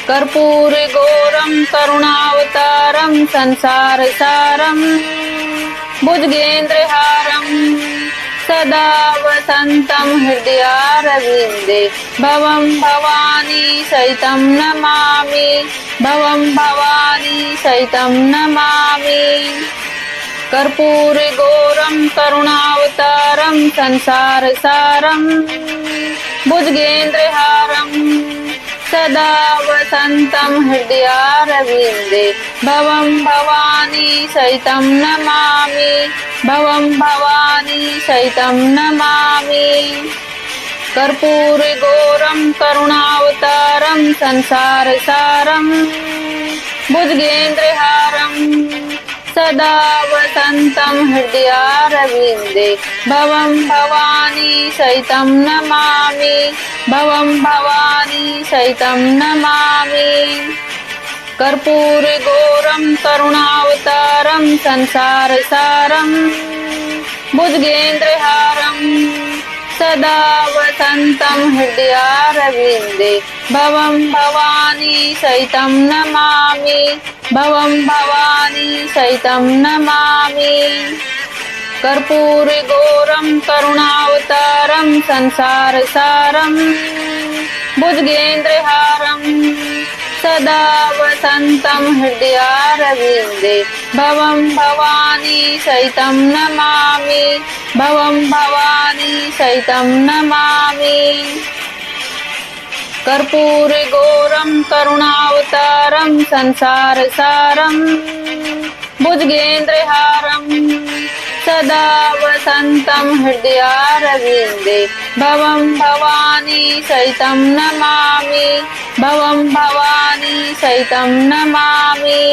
कर्पूरगौरं करुणावतारं संसारसारं भुजगेन्द्रहारं सदा वसन्तं हृदयारविन्दे भवं भवानी सहितं नमामि भवं भवानी सहितं नमामि। कर्पूरगौरं करुणावतारं संसारसारं भुजगेन्द्रहारं सदा वसन्तं हृदयारविन्दे भवं भवानी सहितं नमामि भवं भवानी सहितं नमामि। कर्पूरगौरं करुणावतारं संसारसारं भुजगेन्द्रहारं सदा वसन्तं हृदयारविन्दे भवं भवानी सहितं नमामि भवं भवानी सहितं नमामि। कर्पूरगौरं करुणावतारं संसारसारं भुजगेन्द्रहारं सदा वसन्तं हृदयारविन्दे भवं भवानी सहितं नमामि भवं भवानी सहितं नमामि। कर्पूरगौरं करुणावतारं संसारसारं भुजगेन्द्रहारं सदा वसन्तं हृदयारविन्दे भवं भवानी सहितं नमामि भवं भवानी सहितं नमामि। कर्पूरगौरं करुणावतारं संसारसारं भुजगेन्द्रहारं सदा वसन्तं हृदयारविन्दे भवं भवानी सहितं नमामि भवं भवानी सहितं नमामि।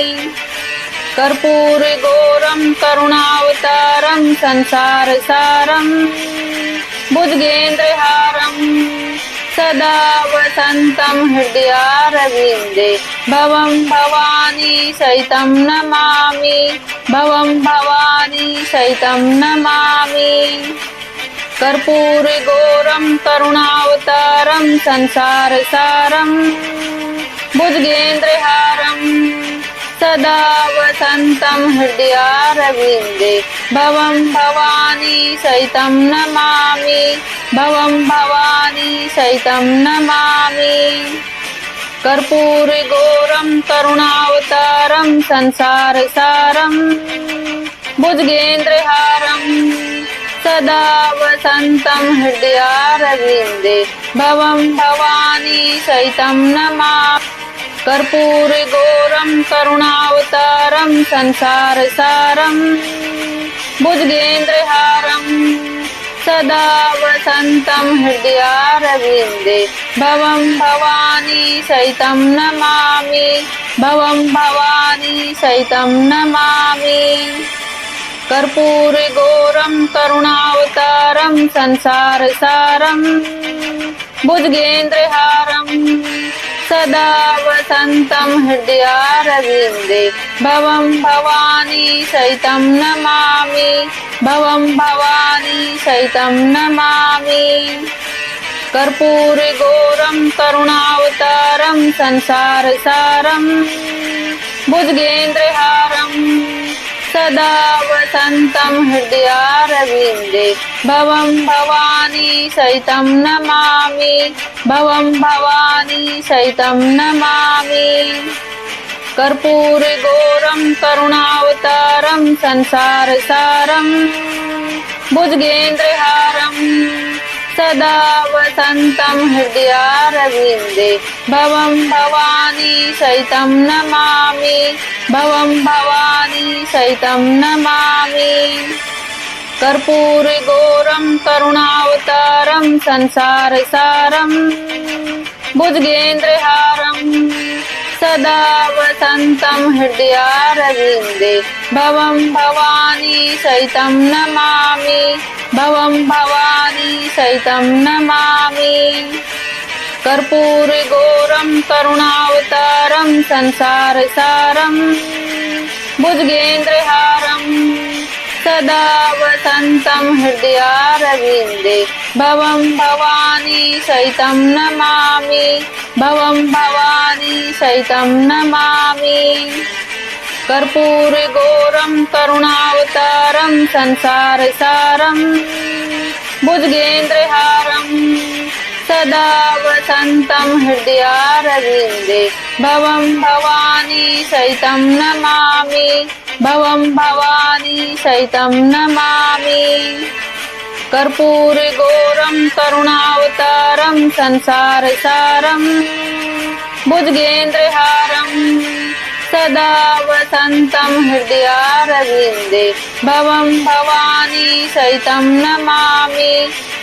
कर्पूरगौरं करुणावतारं संसारसारं भुजगेन्द्रहारं सदा वसन्तं हृदयारविन्दे भवं भवानी सहितं नमामि भवं भवानी सहितं नमामि। कर्पूरगौरं करुणावतारं संसारसारं भुजगेन्द्रहारं सदा वसन्तं हृदयारविन्दे भवं भवानी सहितं नमामि भवं भवानी सहितं नमामि। कर्पूरगौरं करुणावतारं संसारसारं भुजगेन्द्रहारं सदा वसन्तं हृदयारविन्दे भवं भवानी सहितं नमामि। कर्पूरगौरं करुणावतारं संसारसारं भुजगेन्द्रहारं सदा वसन्तं हृदयारविन्दे भवं भवानी सहितं नमामि भवं भवानी सहितं नमामि। कर्पूरगौरं करुणावतारं संसारसारं भुजगेन्द्रहारं सदा वसन्तं हृदयारविन्दे भवं भवानी सहितं नमामि भवं भवानी सहितं नमामि। कर्पूरगौरं करुणावतारं संसारसारं भुजगेन्द्रहारं सदा वसन्तं हृदयारविन्दे भवं भवानी सहितं नमामि भवं भवानी सहितं नमामि। कर्पूरगौरं करुणावतारं संसारसारं भुजगेन्द्रहारं सदा वसन्तं हृदयारविन्दे भवं भवानी सहितं नमामि भवं भवानी सहितं नमामि। कर्पूरगौरं करुणावतारं संसारसारं भुजगेन्द्रहारं सदा वसन्तं हृदयारविन्दे भवं भवानी सहितं नमामि भवं भवानी सहितं नमामि। कर्पूरगौरं करुणावतारं संसारसारं भुजगेन्द्रहारं सदा वसन्तं हृदयारविन्दे भवं भवानी सहितं नमामि भवं भवानी सहितं नमामि कर्पूरगौरं करुणावतारं संसारसारं भुजगेन्द्रहारं सदा वसन्तं हृदयारविन्दे भवं भवानी सहितं नमामि भवं भवानी सहितं नमामि कर्पूरगौरं करुणावतारं संसारसारं भुजगेन्द्रहारं सदा वसन्तं हृदयारविन्दे भवं भवानी सहितं नमामि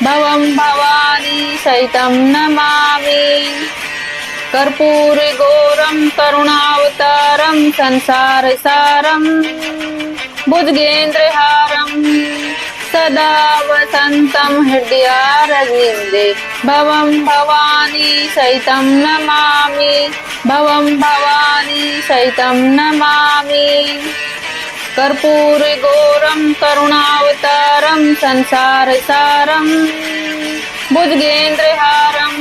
भवं भवानी सहितं नमामि कर्पूरगौरं करुणावतारं संसारसारं भुजगेन्द्रहारं सदा वसन्तं हृदयारविन्दे भवं भवानी सहितं नमामि भवं भवानी सहितं नमामि कर्पूरगौरं करुणावतारं संसारसारं भुजगेन्द्रहारं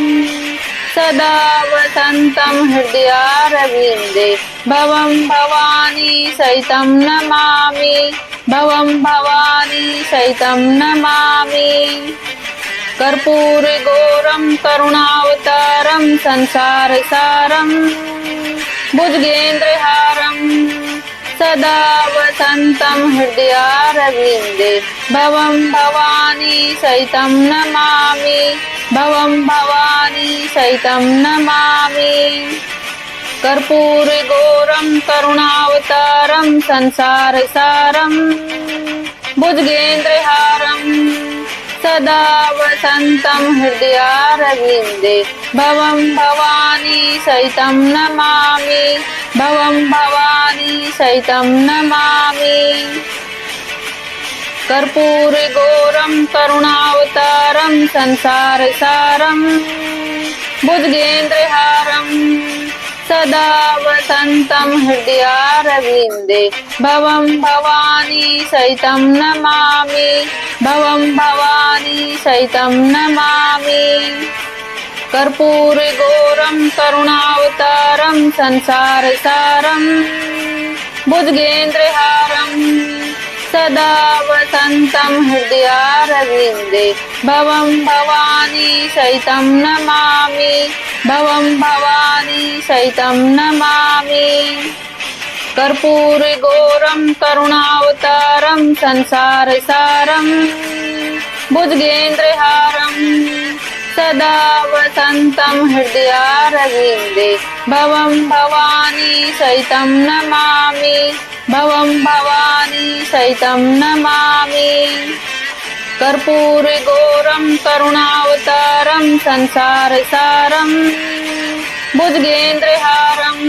सदा वसन्तं हृदयारविन्दे भवं भवानी सहितं नमामि भवं भवानी सहितं नमामि कर्पूरगौरं करुणावतारं संसारसारं भुजगेन्द्रहारं सदा वसन्तं हृदयारविन्दे भवं भवानी सहितं नमामि भवं भवानी सहितं नमामि कर्पूरगौरं करुणावतारं संसारसारं भुजगेन्द्रहारं सदा वसन्तं हृदयारविन्दे भवं भवानी सहितं नमामि भवं भवानी सहितं नमामि कर्पूरगौरं करुणावतारं संसारसारं भुजगेन्द्रहारं सदा वसन्तं हृदयारविन्दे भवं भवानी सहितं नमामि भवं भवानी सहितं नमामि कर्पूरगौरं करुणावतारं संसारसारं भुजगेन्द्रहारं सदा वसन्तं हृदयारविन्दे भवं भवानी सहितं नमामि भवं भवानी सहितं नमामि कर्पूरगौरं करुणावतारं संसारसारं भुजगेन्द्रहारं सदा वसन्तं हृदयारविन्दे भवं भवानी सहितं नमामि भवं भवानी सहितं नमामि कर्पूरगौरं करुणावतारं संसारसारं भुजगेन्द्रहारं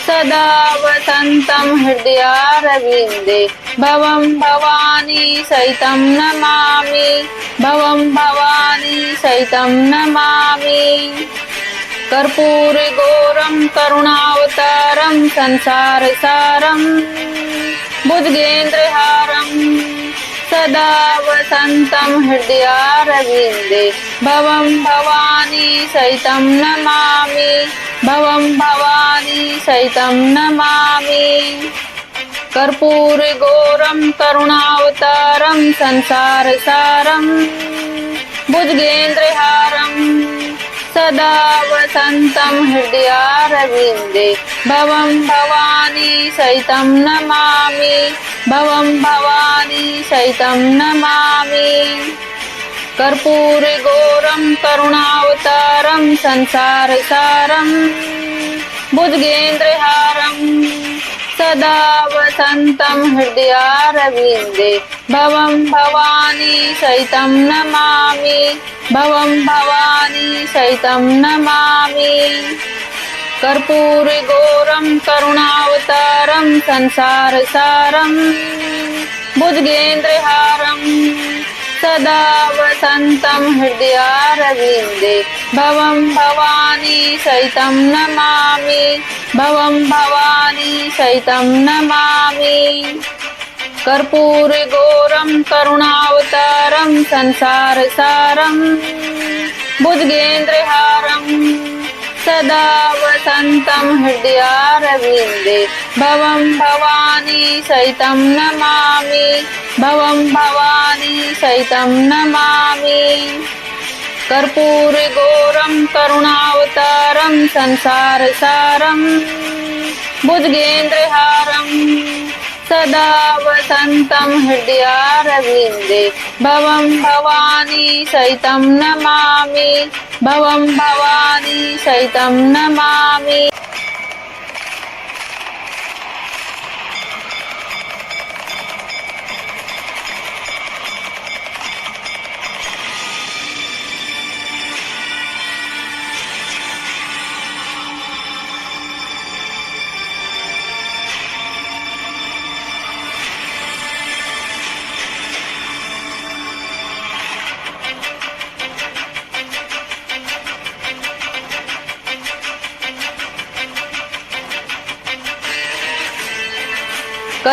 सदा वसन्तं हृदयारविन्दे भवं भवानी सहितं नमामि भवं भवानी सहितं नमामि कर्पूरगौरं करुणावतारं संसारसारं भुजगेन्द्रहारं सदा वसन्तं हृदयारविन्दे भवं भवानी सहितं नमामि भवं भवानी सहितं नमामि कर्पूरगौरं करुणावतारं संसारसारं भुजगेन्द्रहारं सदा वसन्तं हृदयारविन्दे भवं भवानी सहितं नमामि भवं भवानी सहितं नमामि कर्पूरगौरं करुणावतारं संसारसारं भुजगेन्द्रहारं सदा वसन्तं हृदयारविन्दे भवं भवानी सहितं नमामि भवं भवानी सहितं नमामि कर्पूरगौरं करुणावतारं संसारसारं भुजगेन्द्रहारं सदा वसन्तं हृदयारविन्दे भवं भवानी सहितं नमामि भवं भवानी सहितं नमामि कर्पूरगौरं करुणावतारं संसारसारं भुजगेन्द्रहारं सदा वसन्तं हृदयारविन्दे भवं भवानी सहितं नमामि भवं भवानी सहितं नमामि कर्पूरगौरं करुणावतारं संसारसारं भुजगेन्द्रहारं सदा वसन्तं हृदयारविन्दे भवं भवानी सहितं नमामि भवं भवानी सहितं नमामि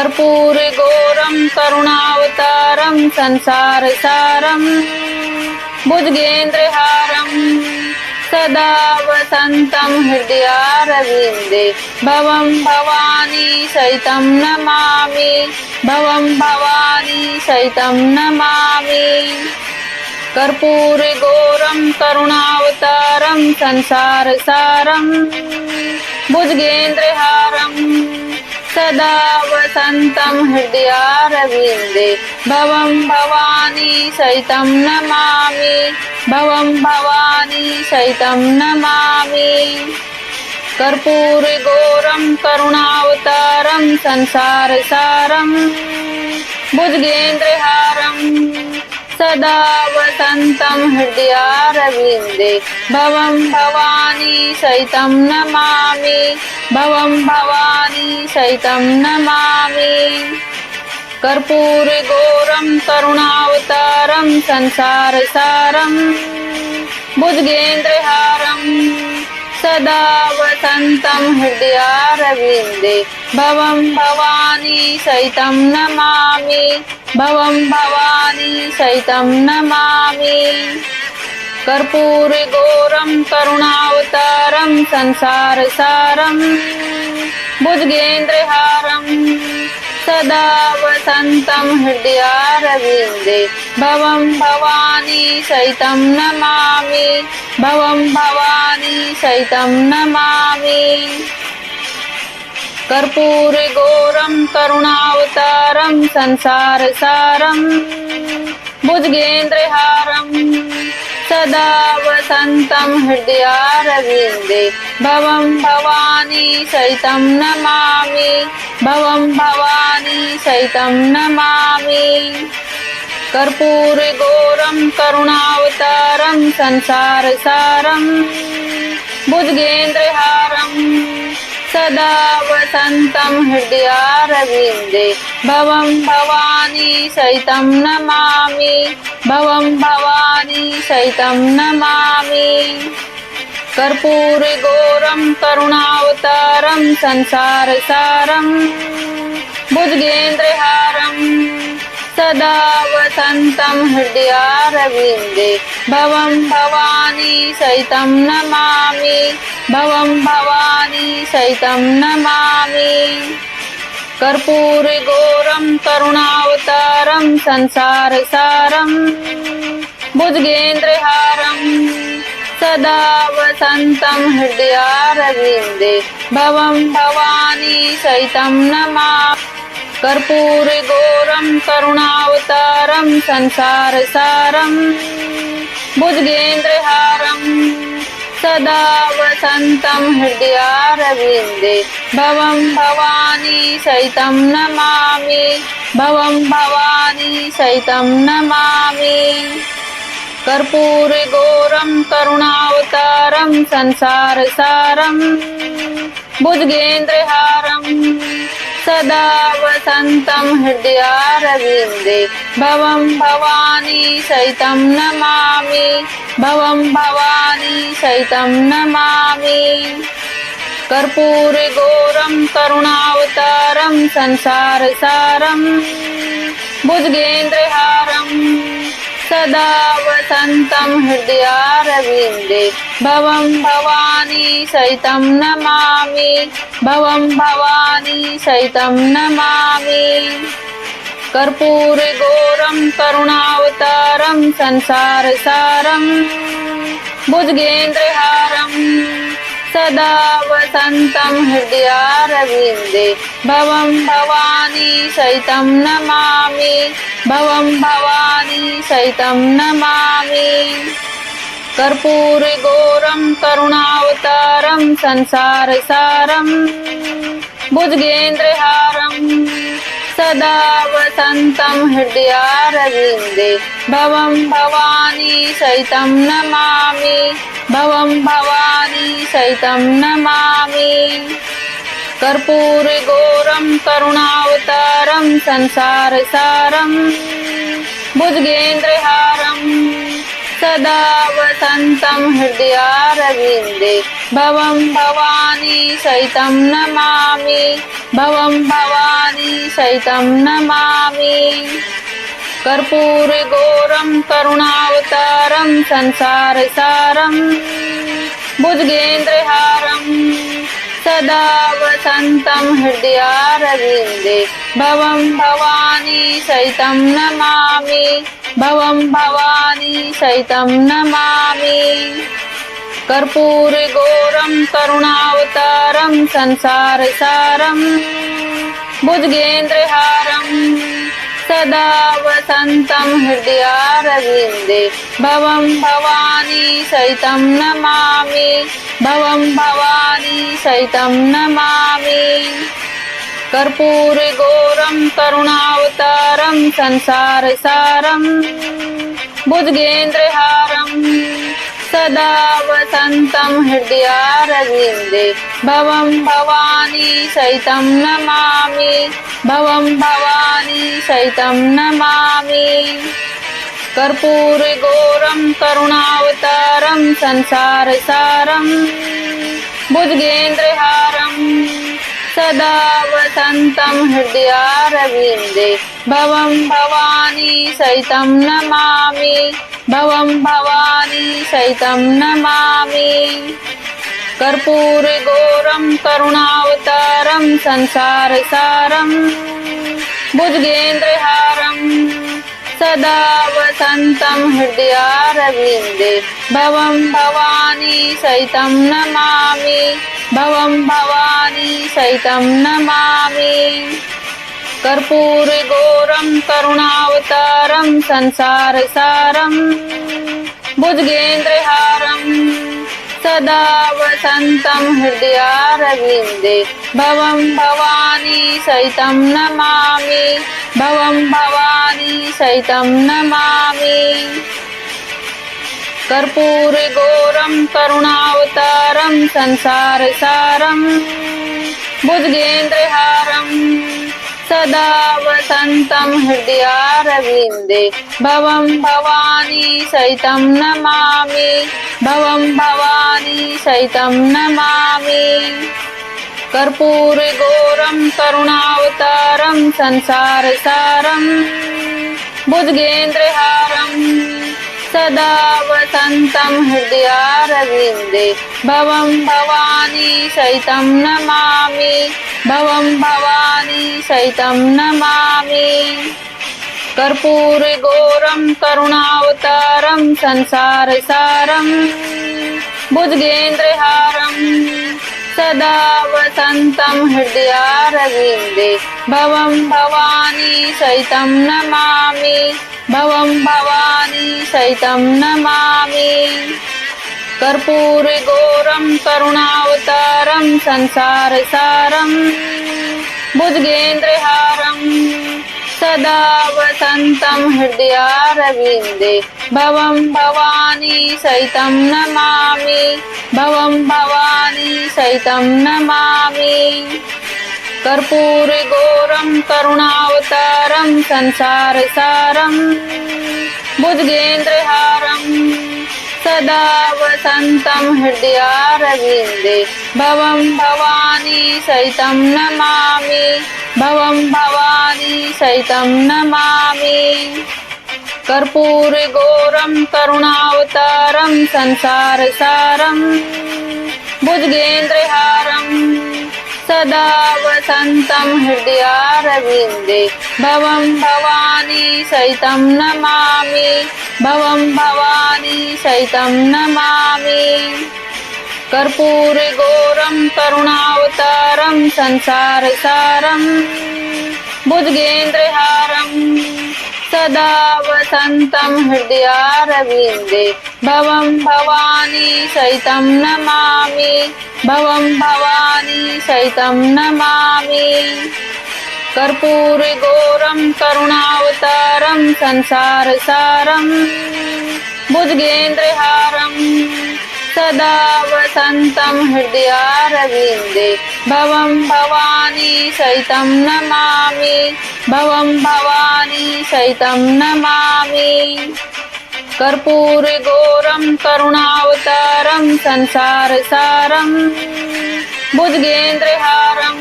कर्पूरगौरं करुणावतारं संसारसारं भुजगेन्द्रहारं सदा वसन्तं हृदयारविन्दे भवं भवानी सहितं नमामि भवं भवानी सहितं नमामि कर्पूरगौरं करुणावतारं संसारसारं भुजगेन्द्रहारं सदा वसन्तं हृदयारविन्दे भवं भवानी सहितं नमामि भवं भवानी सहितं नमामि कर्पूरगौरं करुणावतारं संसारसारं भुजगेन्द्रहारं सदा वसन्तं हृदयारविन्दे भवं भवानी सहितं नमामि भवं भवानी सहितं नमामि कर्पूरगौरं करुणावतारं संसारसारं भुजगेन्द्रहारं सदा वसन्तं हृदयारविन्दे भवं भवानी सहितं नमामि भवं भवानी सहितं नमामि कर्पूरगौरं करुणावतारं संसारसारं भुजगेन्द्रहारं सदा वसन्तं हृदयारविन्दे भवं भवानी सहितं नमामि भवं भवानी सहितं नमामि कर्पूरगौरं करुणावतारं संसारसारं भुजगेन्द्रहारं सदा वसन्तं हृदयारविन्दे भवं भवानी सहितं नमामि भवं भवानी सहितं नमामि कर्पूरगौरं करुणावतारं संसारसारं भुजगेन्द्रहारं सदा वसन्तं हृदयारविन्दे भवं भवानी सहितं नमामि भवं भवानी सहितं नमामि कर्पूरगौरं करुणावतारं संसारसारं भुजगेन्द्रहारं सदा वसन्तं हृदयारविन्दे भवं भवानी सहितं नमामि भवं भवानी सहितं नमामि कर्पूरगौरं करुणावतारं संसारसारं भुजगेन्द्रहारं सदा वसन्तं हृदयारविन्दे भवं भवानी सहितं नमामि कर्पूरगौरं करुणावतारं संसारसारं भुजगेन्द्रहारं सदा वसन्तं हृदयारविन्दे भवं भवानी सहितं नमामि भवं भवानी सहितं नमामि कर्पूरगौरं करुणावतारं संसारसारं भुजगेन्द्रहारं सदा वसन्तं हृदयारविन्दे भवं भवानी सहितं नमामि भवं भवानी सहितं नमामि कर्पूरगौरं करुणावतारं संसारसारं भुजगेन्द्रहारं सदा वसन्तं हृदयारविन्दे भवं भवानी सहितं नमामि भवं भवानी सहितं नमामि कर्पूरगौरं करुणावतारं संसारसारं भुजगेन्द्रहारं सदा वसन्तं हृदयारविन्दे भवं भवानी सहितं नमामि भवं भवानी सहितं नमामि कर्पूरगौरं करुणावतारं संसारसारं भुजगेन्द्रहारं सदा वसन्तं हृदयारविन्दे भवं भवानी सहितं नमामि भवं भवानी सहितं नमामि कर्पूरगौरं करुणावतारं संसारसारं भुजगेन्द्रहारं सदा वसन्तं हृदयारविन्दे भवं भवानी सहितं नमामि भवं भवानी सहितं नमामि कर्पूरगौरं करुणावतारं संसारसारं भुजगेन्द्रहारं सदा वसन्तं हृदयारविन्दे भवं भवानी सहितं नमामि भवं भवानी सहितं नमामि कर्पूरगौरं करुणावतारं संसारसारं भुजगेन्द्रहारं सदा वसन्तं हृदयारविन्दे भवं भवानी सहितं नमामि भवं भवानी सहितं नमामि कर्पूरगौरं करुणावतारं संसारसारं भुजगेन्द्रहारं सदा वसन्तं हृदयारविन्दे भवं भवानी सहितं नमामि भवं भवानी सहितं नमामि कर्पूरगौरं करुणावतारं संसारसारं भुजगेन्द्रहारं सदा वसन्तं हृदयारविन्दे भवं भवानी सहितं नमामि भवं भवानी सहितं नमामि कर्पूरगौरं करुणावतारं संसारसारं भुजगेन्द्रहारं सदा वसन्तं हृदयारविन्दे भवं भवानी सहितं नमामि भवं भवानी सहितं नमामि कर्पूरगौरं करुणावतारं संसारसारं भुजगेन्द्रहारं सदा वसन्तं हृदयारविन्दे भवं भवानी सहितं नमामि भवं भवानी सहितं नमामि कर्पूरगौरं करुणावतारं संसारसारं भुजगेन्द्रहारं सदा वसन्तं हृदयारविन्दे भवं भवानी सहितं नमामि भवं भवानी सहितं नमामि कर्पूरगौरं करुणावतारं संसारसारं भुजगेन्द्रहारं सदा वसन्तं हृदयारविन्दे भवं भवानी सहितं नमामि भवं भवानी सहितं नमामि कर्पूरगौरं करुणावतारं संसारसारं भुजगेन्द्रहारं सदा वसन्तं हृदयारविन्दे भवं भवानी सहितं नमामि भवं भवानी सहितं नमामि कर्पूरगौरं करुणावतारं संसारसारं भुजगेन्द्रहारं सदा वसन्तं हृदयारविन्दे भवं भवानी सहितं नमामि भवं भवानी सहितं नमामि कर्पूरगौरं करुणावतारं संसारसारं भुजगेन्द्रहारं सदा वसन्तं हृदयारविन्दे भवं भवानी सहितं नमामि भवं भवानी सहितं नमामि कर्पूरगौरं करुणावतारं संसारसारं भुजगेन्द्रहारं सदा वसन्तं हृदयारविन्दे भवं भवानी सहितं नमामि भवं भवानी सहितं नमामि कर्पूरगौरं करुणावतारं संसारसारं भुजगेन्द्रहारं सदा वसन्तं हृदयारविन्दे भवं भवानी सहितं नमामि भवं भवानी सहितं नमामि कर्पूरगौरं करुणावतारं संसारसारं भुजगेन्द्रहारं सदा वसन्तं हृदयारविन्दे भवं भवानी सहितं नमामि भवं भवानी सहितं नमामि कर्पूरगौरं करुणावतारं संसारसारं भुजगेन्द्रहारं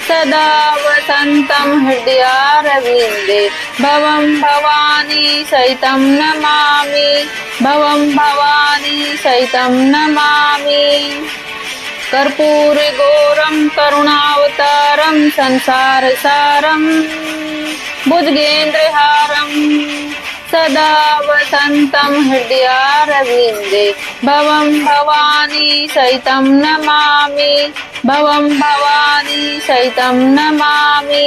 सदा वसन्तं हृदयारविन्दे भवं भवानी सहितं नमामि भवं भवानी सहितं नमामि कर्पूरगौरं करुणावतारं संसारसारं भुजगेन्द्रहारं सदा वसन्तं हृदयारविन्दे भवं भवानी सहितं नमामि भवं भवानी सहितं नमामि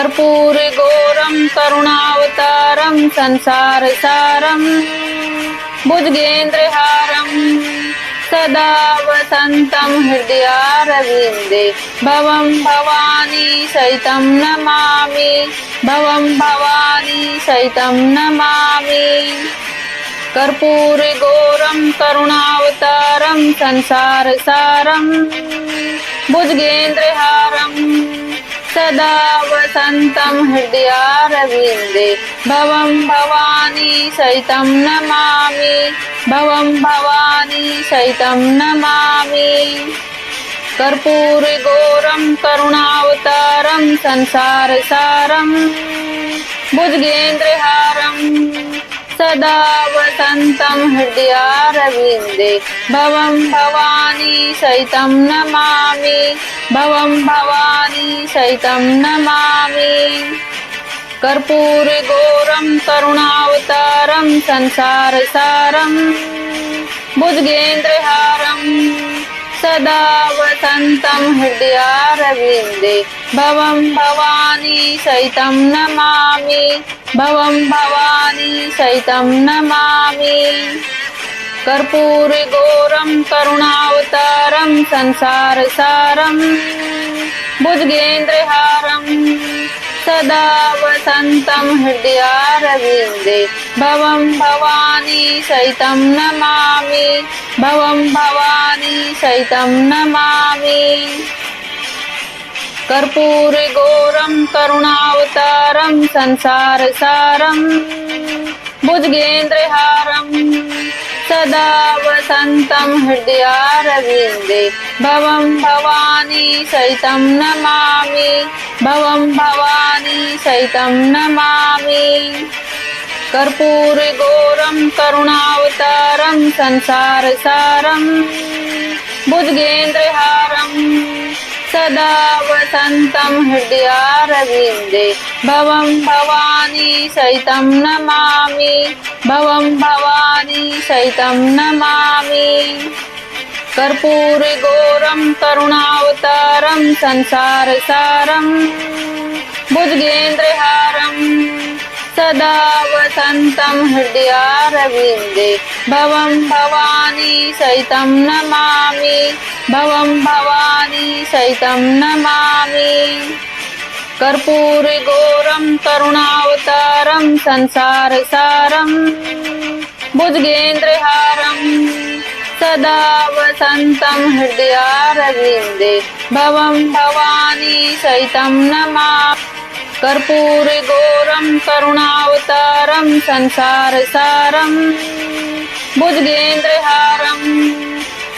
कर्पूरगौरं करुणावतारं संसारसारं भुजगेन्द्रहारं सदा वसन्तं हृदयारविन्दे भवं भवानी सहितं नमामि भवं भवानी सहितं नमामि कर्पूरगौरं करुणावतारं संसारसारं भुजगेन्द्रहारं सदा वसन्तं हृदयारविन्दे भवं भवानी सहितं नमामि भवं भवानी सहितं नमामि कर्पूरगौरं करुणावतारं संसारसारं भुजगेन्द्रहारं सदा वसन्तं हृदयारविन्दे भवं भवानी सहितं नमामि भवं भवानी सहितं नमामि कर्पूरगौरं करुणावतारं संसारसारं भुजगेन्द्रहारं सदा वसन्तं हृदयारविन्दे भवं भवानी सहितं नमामि भवं भवानी सहितं नमामि कर्पूरगौरं करुणावतारं संसारसारं भुजगेन्द्रहारं सदा वसन्तं हृदयारविन्दे भवं भवानी सहितं नमामि भवं भवानी सहितं नमामि कर्पूरगौरं करुणावतारं संसारसारं भुजगेन्द्रहारं सदा वसन्तं हृदयारविन्दे भवं भवानी सहितं नमामि भवं भवानी सहितं नमामि कर्पूरगौरं करुणावतारं संसारसारं भुजगेन्द्रहारं सदा वसन्तं हृदयारविन्दे भवं भवानी सहितं नमामि भवं भवानी सहितं नमामि कर्पूरगौरं करुणावतारं संसारसारं भुजगेन्द्रहारं सदा वसन्तं हृदयारविन्दे भवं भवानी सहितं नमामि भवं भवानी सहितं नमामि कर्पूरगौरं करुणावतारं संसारसारं भुजगेन्द्रहारं सदा वसन्तं हृदयारविन्दे भवं भवानी सहितं नमामि कर्पूरगौरं करुणावतारं संसारसारं भुजगेन्द्रहारं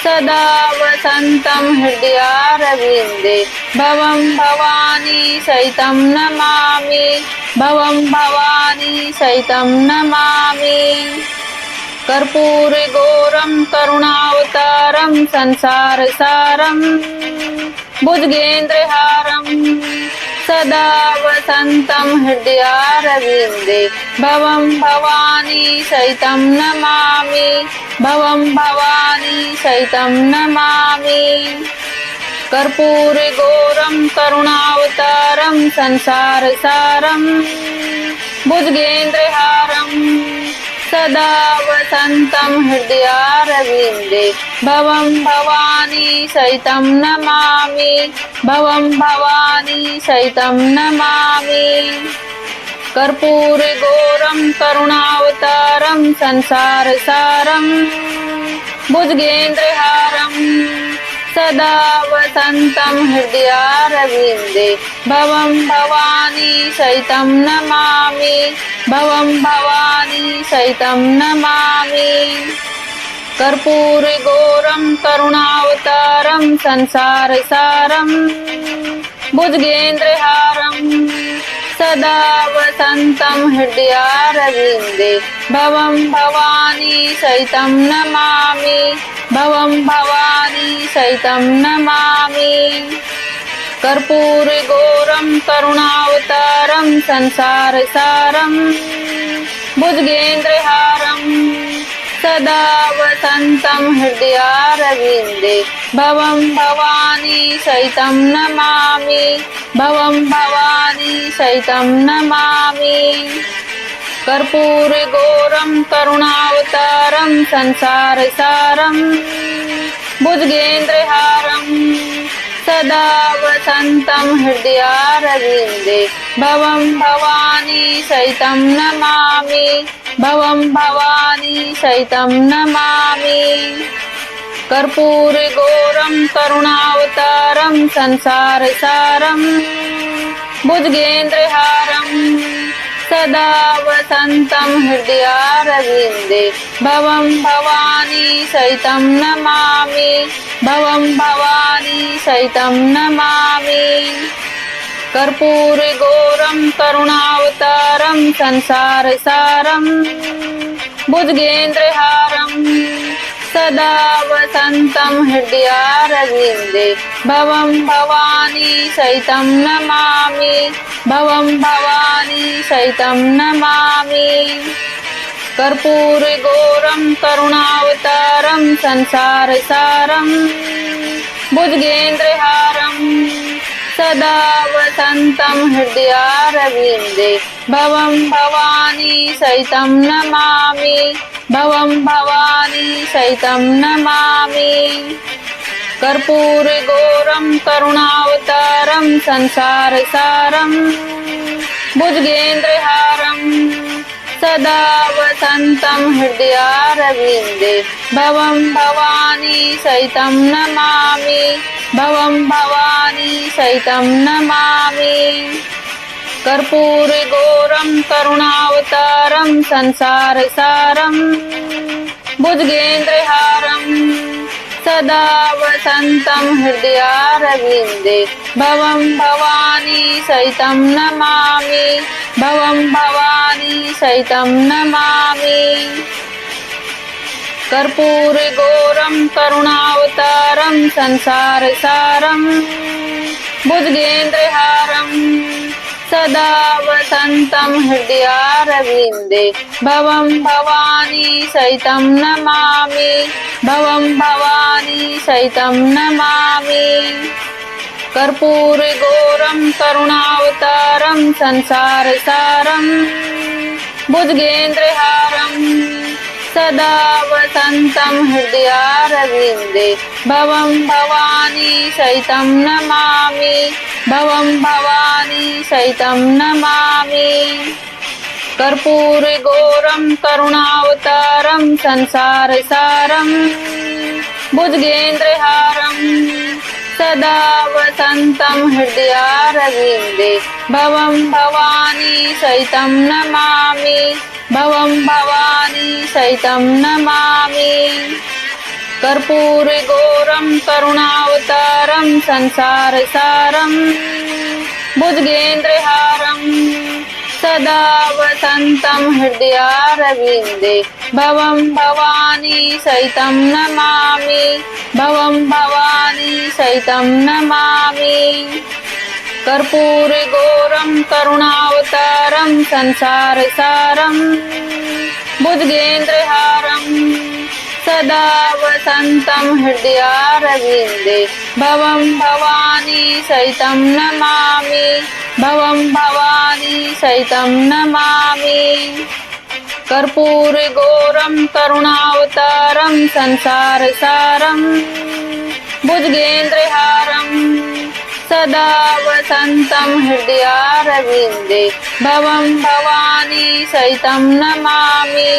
सदा वसन्तं हृदयारविन्दे भवं भवानी सहितं नमामि भवं भवानी सहितं नमामि कर्पूरगौरं करुणावतारं संसारसारं भुजगेन्द्रहारं सदा वसन्तं हृदयारविन्दे भवं भवानी सहितं नमामि भवं भवानी सहितं नमामि कर्पूरगौरं करुणावतारं संसारसारं भुजगेन्द्रहारं सदा वसन्तं हृदयारविन्दे भवं भवानी सहितं नमामि भवं भवानी सहितं नमामि कर्पूरगौरं करुणावतारं संसारसारं भुजगेन्द्रहारं सदा वसन्तं हृदयारविन्दे भवं भवानी सहितं नमामि भवं भवानी सहितं नमामि कर्पूरगौरं करुणावतारं संसारसारं भुजगेन्द्रहारं सदा वसन्तं हृदयारविन्दे भवं भवानी सहितं नमामि भवं भवानी सहितं नमामि कर्पूरगौरं करुणावतारं संसारसारं भुजगेन्द्रहारं सदा वसन्तं हृदयारविन्दे भवं भवानी सहितं नमामि भवं भवानी सहितं नमामि कर्पूरगौरं करुणावतारं संसारसारं भुजगेन्द्रहारं सदा वसन्तं हृदयारविन्दे भवं भवानी सहितं नमामि भवं भवानी सहितं नमामि कर्पूरगौरं करुणावतारं संसारसारं भुजगेन्द्रहारं सदा वसन्तं हृदयारविन्दे भवं भवानी सहितं नमामि भवं भवानी सहितं नमामि कर्पूरगौरं करुणावतारं संसारसारं भुजगेन्द्रहारं सदा वसन्तं हृदयारविन्दे भवं भवानी सहितं नमामि भवं भवानी सहितं नमामि कर्पूरगौरं करुणावतारं संसारसारं भुजगेन्द्रहारं सदा वसन्तं हृदयारविन्दे भवं भवानी सहितं नमामि भवं भवानी सहितं नमामि कर्पूरगौरं करुणावतारं संसारसारं भुजगेन्द्रहारं सदा वसन्तं हृदयारविन्दे भवं भवानी सहितं नमामि भवं भवानी सहितं नमामि कर्पूरगौरं करुणावतारं संसारसारं भुजगेन्द्रहारं सदा वसन्तं हृदयारविन्दे भवं भवानी सहितं नमामि भवं भवानी सहितं नमामि कर्पूरगौरं करुणावतारं संसारसारं भुजगेन्द्रहारं सदा वसन्तं हृदयारविन्दे भवं भवानी सहितं नमामि भवं भवानी सहितं नमामि कर्पूरगौरं करुणावतारं संसारसारं भुजगेन्द्रहारं सदा वसन्तं हृदयारविन्दे भवं भवानी सहितं नमामि भवं भवानी सहितं नमामि कर्पूरगौरं करुणावतारं संसारसारं भुजगेन्द्रहारं सदा वसन्तं हृदयारविन्दे भवं भवानी सहितं नमामि भवं भवानी सहितं नमामि कर्पूरगौरं करुणावतारं संसारसारं भुजगेन्द्रहारं सदा वसन्तं हृदयारविन्दे भवं भवानी सहितं नमामि भवं भवानी सहितं नमामि कर्पूरगौरं करुणावतारं संसारसारं भुजगेन्द्रहारं सदा वसन्तं हृदयारविन्दे भवं भवानी सहितं नमामि भवं भवानी सहितं नमामि कर्पूरगौरं करुणावतारं संसारसारं भुजगेन्द्रहारं सदा वसन्तं हृदयारविन्दे भवं भवानी सहितं नमामि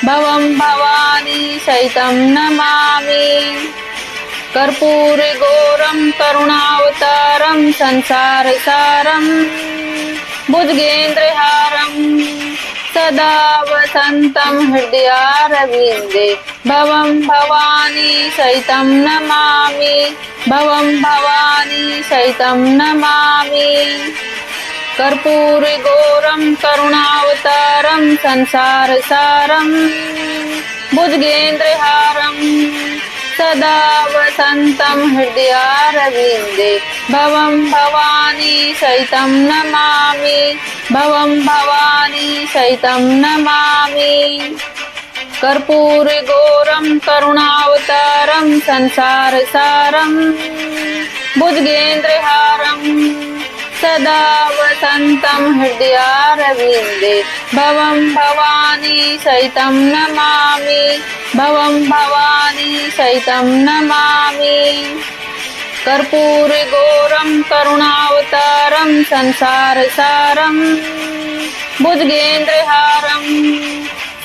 भवं भवानी सहितं नमामि कर्पूरगौरं करुणावतारं संसारसारं भुजगेन्द्रहारं सदा वसन्तं हृदयारविन्दे भवं भवानी सहितं नमामि भवं भवानी सहितं नमामि कर्पूरगौरं करुणावतारं संसारसारं भुजगेन्द्रहारं सदा वसन्तं हृदयारविन्दे भवं भवानी सहितं नमामि भवं भवानी सहितं नमामि कर्पूरगौरं करुणावतारं संसारसारं भुजगेन्द्रहारं सदा वसन्तं हृदयारविन्दे भवं भवानी सहितं नमामि भवं भवानी सहितं नमामि कर्पूरगौरं करुणावतारं संसारसारं भुजगेन्द्रहारं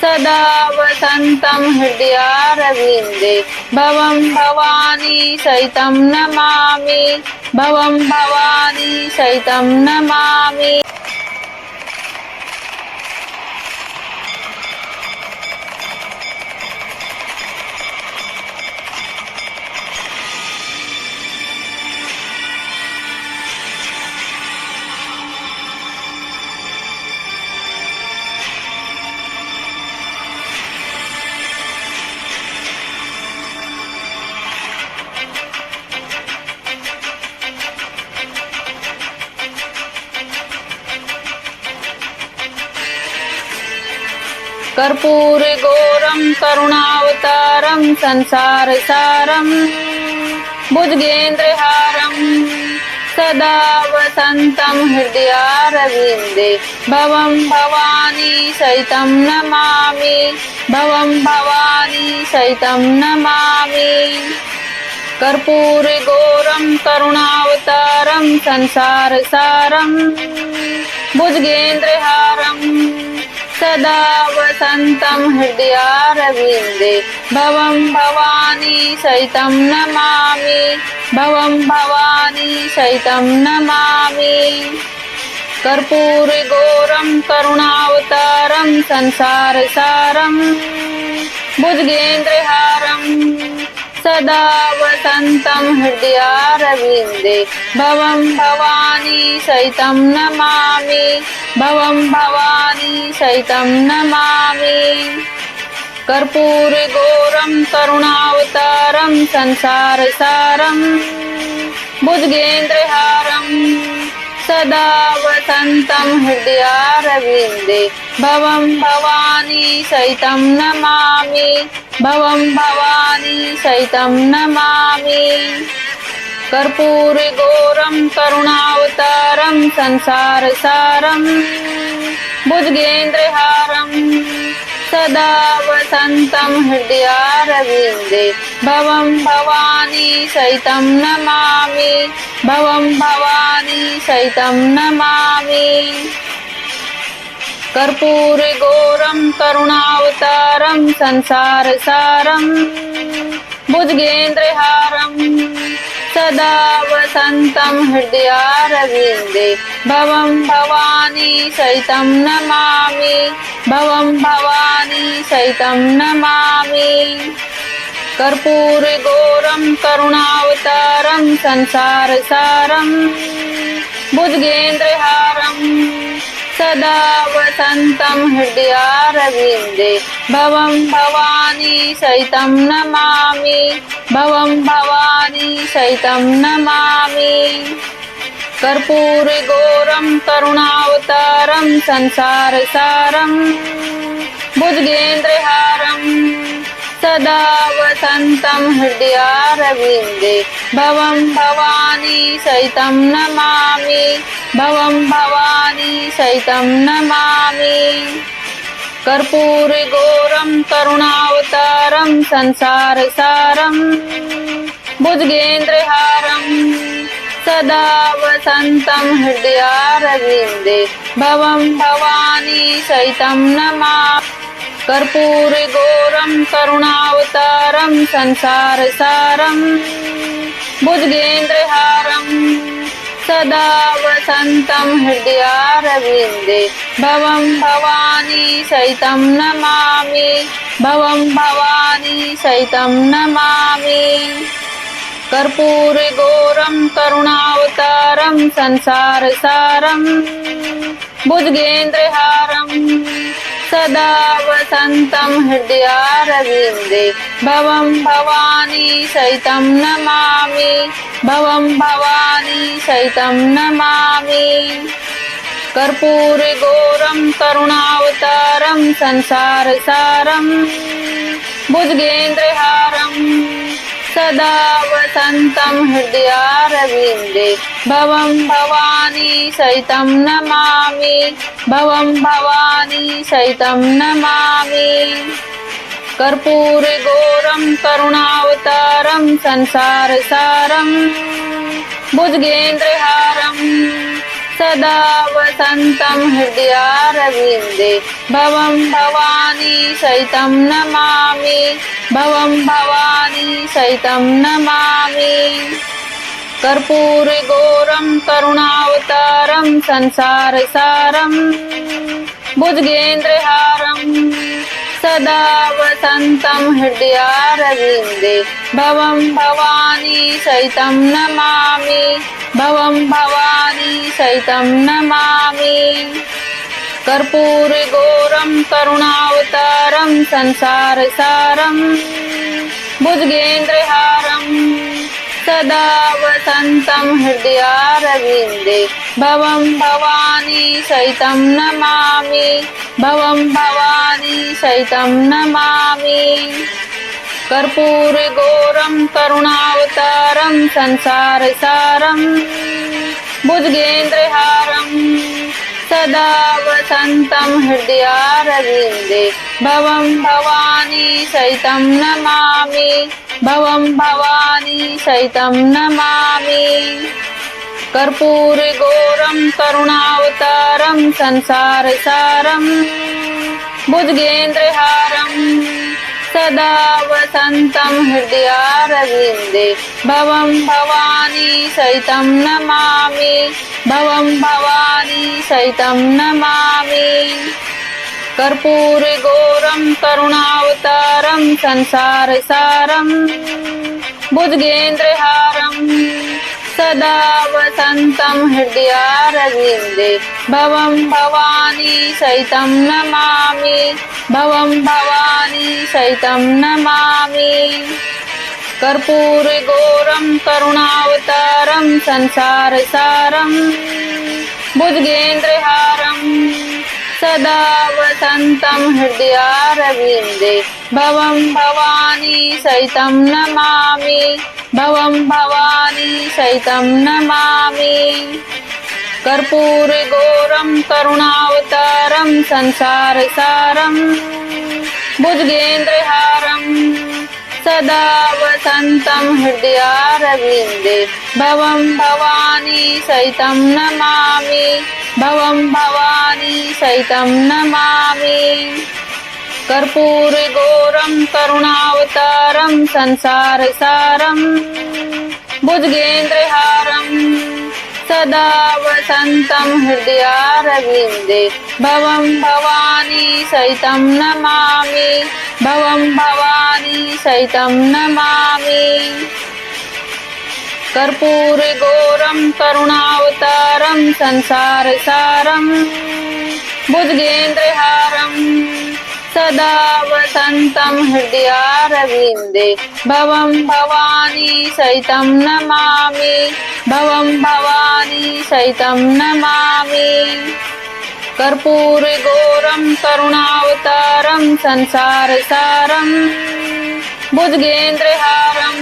सदा वसन्तं हृदयारविन्दे भवं भवानी सहितं नमामि भवं भवानी सहितं नमामि कर्पूरगौरं करुणावतारं संसारसारं भुजगेन्द्रहारं सदा वसन्तं हृदयारविन्दे भवं भवानी सहितं नमामि भवं भवानी सहितं नमामि कर्पूरगौरं करुणावतारं संसारसारं भुजगेन्द्रहारं सदा वसन्तं हृदयारविन्दे भवं भवानी सहितं नमामि भवं भवानी सहितं नमामि कर्पूरगौरं करुणावतारं संसारसारं भुजगेन्द्रहारं सदा वसन्तं हृदयारविन्दे भवं भवानी सहितं नमामि भवं भवानी सहितं नमामि कर्पूरगौरं करुणावतारं संसारसारं भुजगेन्द्रहारं सदा वसन्तं हृदयारविन्दे भवं भवानी सहितं नमामि भवं भवानी सहितं नमामि कर्पूरगौरं करुणावतारं संसारसारं भुजगेन्द्रहारं सदा वसन्तं हृदयारविन्दे भवं भवानी सहितं नमामि भवं भवानी सहितं नमामि कर्पूरगौरं करुणावतारं संसारसारं भुजगेन्द्रहारं सदा वसन्तं हृदयारविन्दे भवं भवानी सहितं नमामि भवं भवानी सहितं नमामि कर्पूरगौरं करुणावतारं संसारसारं भुजगेन्द्रहारं सदा वसन्तं हृदयारविन्दे भवं भवानी सहितं नमामि भवं भवानी सहितं नमामि कर्पूरगौरं करुणावतारं संसारसारं भुजगेन्द्रहारं सदा वसन्तं हृदयारविन्दे भवं भवानी सहितं नमामि भवं भवानी सहितं नमामि कर्पूरगौरं करुणावतारं संसारसारं भुजगेन्द्रहारं सदा वसन्तं हृदयारविन्दे भवं भवानी सहितं नमामि कर्पूरगौरं करुणावतारं संसारसारं भुजगेन्द्रहारं सदा वसन्तं हृदयारविन्दे भवं भवानी सहितं नमामि भवं भवानी सहितं नमामि कर्पूरगौरं करुणावतारं संसारसारं भुजगेन्द्रहारं सदा वसन्तं हृदयारविन्दे भवं भवानी सहितं नमामि भवं भवानी सहितं नमामि कर्पूरगौरं करुणावतारं संसारसारं भुजगेन्द्रहारं सदा वसन्तं हृदयारविन्दे भवं भवानी सहितं नमामि भवं भवानी सहितं नमामि कर्पूरगौरं करुणावतारं संसारसारं भुजगेन्द्रहारं सदा वसन्तं हृदयारविन्दे भवं भवानी सहितं नमामि भवं भवानी सहितं नमामि कर्पूरगौरं करुणावतारं संसारसारं भुजगेन्द्रहारं सदा वसन्तं हृदयारविन्दे भवं भवानी सहितं नमामि भवं भवानी सहितं नमामि कर्पूरगौरं करुणावतारं संसारसारं भुजगेन्द्रहारं सदा वसन्तं हृदयारविन्दे भवं भवानी सहितं नमामि भवं भवानी सहितं नमामि कर्पूरगौरं करुणावतारं संसारसारं भुजगेन्द्रहारं सदा वसन्तं हृदयारविन्दे भवं भवानी सहितं नमामि भवं भवानी सहितं नमामि कर्पूरगौरं करुणावतारं संसारसारं भुजगेन्द्रहारं सदा वसन्तं हृदयारविन्दे भवं भवानी सहितं नमामि भवं भवानी सहितं नमामि कर्पूरगौरं करुणावतारं संसारसारं भुजगेन्द्रहारं सदा वसन्तं हृदयारविन्दे भवं भवानी सहितं नमामि भवं भवानी सहितं नमामि कर्पूरगौरं करुणावतारं संसारसारं भुजगेन्द्रहारं सदा वसन्तं हृदयारविन्दे भवं भवानी सहितं नमामि भवं भवानी सहितं नमामि कर्पूरगौरं करुणावतारं संसारसारं भुजगेन्द्रहारं सदा वसन्तं हृदयारविन्दे भवं भवानी सहितं नमामि भवं भवानी सहितं नमामि कर्पूरगौरं करुणावतारं संसारसारं भुजगेन्द्रहारं सदा वसन्तं हृदयारविन्दे भवं भवानी सहितं नमामि भवं भवानी सहितं नमामि कर्पूरगौरं करुणावतारं संसारसारं भुजगेन्द्रहारं सदा वसन्तं हृदयारविन्दे भवं भवानी सहितं नमामि भवं भवानी सहितं नमामि कर्पूरगौरं करुणावतारं संसारसारं भुजगेन्द्रहारं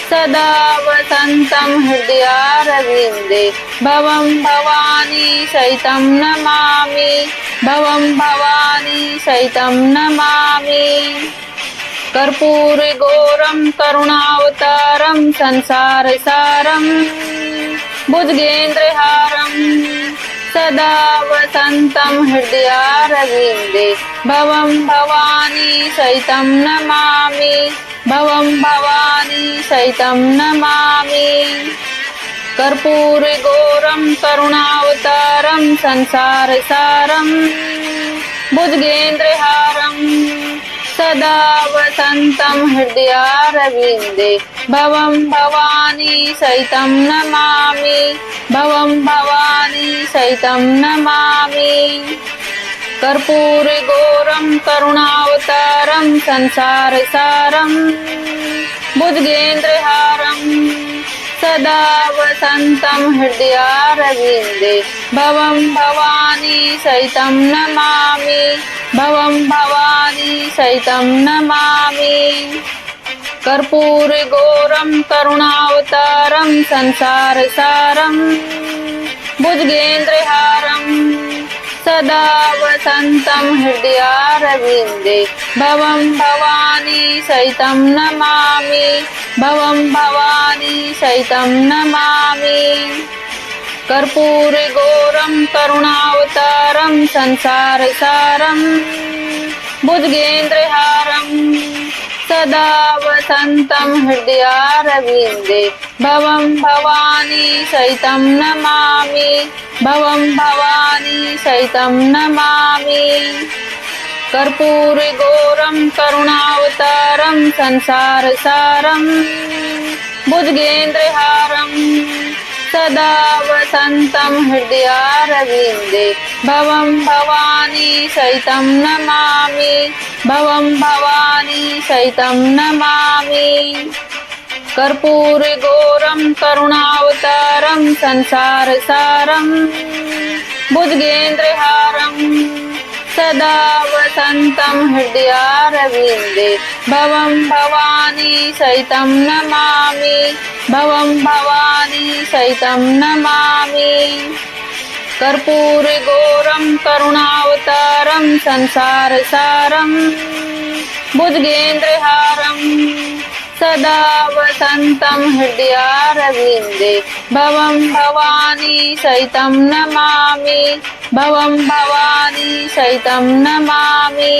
सदा वसन्तं हृदयारविन्दे भवं भवानी सहितं नमामि भवं भवानी सहितं नमामि कर्पूरगौरं करुणावतारं संसारसारं भुजगेन्द्रहारं सदा वसन्तं हृदयारविन्दे भवं भवानी सहितं नमामि भवं भवानी सहितं नमामि कर्पूरगौरं करुणावतारं संसारसारं भुजगेन्द्रहारं सदा वसन्तं हृदयारविन्दे भवं भवानी सहितं नमामि भवं भवानी सहितं नमामि कर्पूरगौरं करुणावतारं संसारसारं भुजगेन्द्रहारं सदा वसन्तं हृदयारविन्दे भवं भवानी सहितं नमामि भवं भवानी सहितं नमामि कर्पूरगौरं करुणावतारं संसारसारं भुजगेन्द्रहारं सदा वसन्तं हृदयारविन्दे भवं भवानी सहितं नमामि भवं भवानी सहितं नमामि कर्पूरगौरं करुणावतारं संसारसारं भुजगेन्द्रहारं सदा वसन्तं हृदयारविन्दे भवं भवानी सहितं नमामि भवं भवानी सहितं नमामि कर्पूरगौरं करुणावतारं संसारसारं भुजगेन्द्रहारं सदा वसन्तं हृदयारविन्दे भवं भवानी सहितं नमामि भवं भवानी सहितं नमामि कर्पूरगौरं करुणावतारं संसारसारं भुजगेन्द्रहारं सदा वसन्तं हृदयारविन्दे भवं भवानी सहितं नमामि भवं भवानी सहितं नमामि कर्पूरगौरं करुणावतारं संसारसारं भुजगेन्द्रहारं सदा वसन्तं हृदयारविन्दे भवं भवानी सहितं नमामि भवं भवानी सहितं नमामि